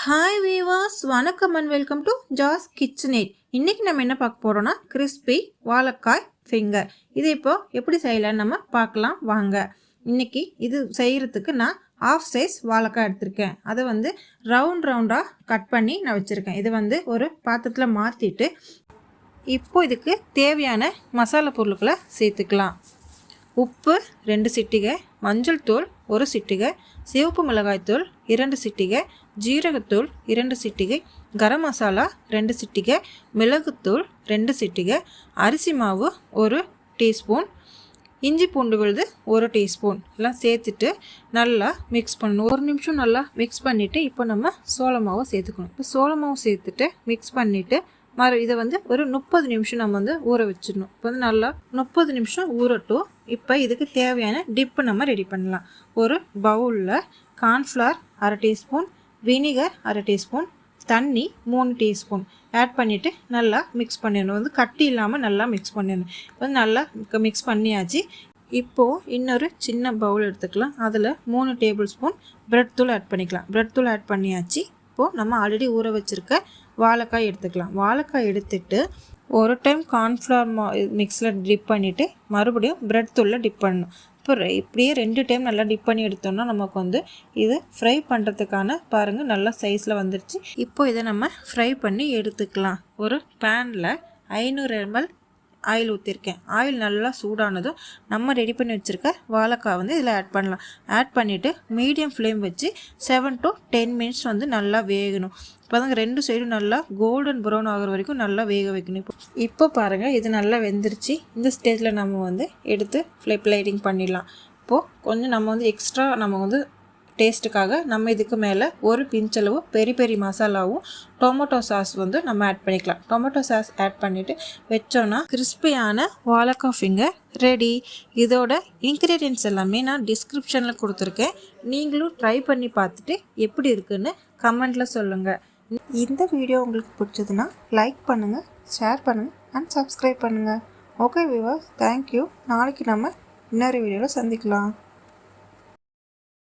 Hi viewers, வணக்கம் and welcome to ஜாஸ் கிச்சனேட். இன்றைக்கி நம்ம என்ன பார்க்க போகிறோன்னா கிறிஸ்பி வாழைக்காய் ஃபிங்கர். இது இப்போது எப்படி செய்யலான்னு நம்ம பார்க்கலாம் வாங்க. இன்றைக்கி இது செய்கிறதுக்கு நான் ஆஃப் சைஸ் வாழைக்காய் எடுத்திருக்கேன். அதை ரவுண்டாக கட் பண்ணி நான் வச்சுருக்கேன். இது ஒரு பாத்திரத்தில் மாற்றிட்டு இப்போது இதுக்கு தேவையான மசாலா பொருட்களை சேர்த்துக்கலாம். உப்பு 2 சிட்டிகை, மஞ்சள் தூள் 1 சிட்டிகை, சிவப்பு மிளகாய்த்தூள் 2 சிட்டிகை, ஜீரகத்தூள் 2 சிட்டிகை, கரம் மசாலா 2 சிட்டிகை, மிளகுத்தூள் 2 சிட்டிகை, அரிசி மாவு 1 டீஸ்பூன், இஞ்சி பூண்டு விழுது 1 டீஸ்பூன் எல்லாம் சேர்த்துட்டு நல்லா மிக்ஸ் பண்ணணும். 1 நிமிஷம் நல்லா மிக்ஸ் பண்ணிவிட்டு இப்போ நம்ம சோள மாவை சேர்த்துக்கணும். இப்போ சோள மாவு சேர்த்துட்டு மிக்ஸ் பண்ணிவிட்டு இதை ஒரு 30 நிமிஷம் நம்ம ஊற வச்சிடணும். இப்போ நல்லா 30 நிமிஷம் ஊறட்டும். இப்போ இதுக்கு தேவையான டிப்பு நம்ம ரெடி பண்ணலாம். ஒரு பவுலில் கார்ன்ஃப்ளவர் 1/2 டீஸ்பூன், வினிகர் 1/2 டீஸ்பூன், தண்ணி 3 டீஸ்பூன் ஆட் பண்ணிவிட்டு நல்லா மிக்ஸ் பண்ணிடணும். கட்டி இல்லாமல் நல்லா மிக்ஸ் பண்ணிடணும். இப்போ நல்லா மிக்ஸ் பண்ணியாச்சு. இப்போது இன்னொரு சின்ன பவுல் எடுத்துக்கலாம். அதில் 3 டேபிள் ஸ்பூன் பிரெட் தூள் ஆட் பண்ணிக்கலாம். பிரெட் தூள் ஆட் பண்ணியாச்சு. இப்போது நம்ம ஆல்ரெடி ஊற வச்சுருக்க வாழைக்காய் எடுத்துக்கலாம். வாழைக்காய் எடுத்துட்டு ஒரு டைம் கார்ன்ஃப்ளவர் மிக்ஸில் டிப் பண்ணிவிட்டு மறுபடியும் பிரெட் தூளில் டிப் பண்ணணும். இப்போ இப்படியே 2 டைம் நல்லா டிப் பண்ணி எடுத்தோம்னா நமக்கு இது ஃப்ரை பண்ணுறதுக்கான பாருங்கள் நல்லா சைஸில் வந்துடுச்சு. இப்போ இதை நம்ம ஃப்ரை பண்ணி எடுத்துக்கலாம். ஒரு பேனில் 500 ml ஆயில் ஊற்றிருக்கேன். ஆயில் நல்லா சூடானதும் நம்ம ரெடி பண்ணி வச்சுருக்க வாழைக்காய் இதில் ஆட் பண்ணலாம். ஆட் பண்ணிவிட்டு மீடியம் ஃப்ளேம் வச்சு 7 to 10 மினிட்ஸ் நல்லா வேகணும். இப்போ 2 சைடும் நல்லா கோல்டன் ப்ரௌன் ஆகிற வரைக்கும் நல்லா வேக வைக்கணும். இப்போ பாருங்கள் இது நல்லா வெந்துருச்சு. இந்த ஸ்டேஜில் நம்ம எடுத்து பிளேட்டிங் பண்ணிடலாம். இப்போது கொஞ்சம் நம்ம எக்ஸ்ட்ரா நம்ம டேஸ்ட்டுக்காக நம்ம இதுக்கு மேலே ஒரு பிஞ்சளவு பெரி பெரி மசாலாவும் டொமேட்டோ சாஸ் நம்ம ஆட் பண்ணிக்கலாம். டொமேட்டோ சாஸ் ஆட் பண்ணிவிட்டு வச்சோன்னா கிறிஸ்பியான வாழைக்காய் ஃபிங்கர் ரெடி. இதோட இன்க்ரீடியன்ட்ஸ் எல்லாமே நான் டிஸ்கிரிப்ஷனில் கொடுத்துருக்கேன். நீங்களும் ட்ரை பண்ணி பார்த்துட்டு எப்படி இருக்குன்னு கமெண்ட்டில் சொல்லுங்கள். இந்த வீடியோ உங்களுக்கு பிடிச்சதுன்னா லைக் பண்ணுங்கள், ஷேர் பண்ணுங்கள் அண்ட் சப்ஸ்கிரைப் பண்ணுங்கள். Okay viewers, thank you. நாளைக்கு நம்ம இன்னொரு வீடியோவில் சந்திக்கலாம்.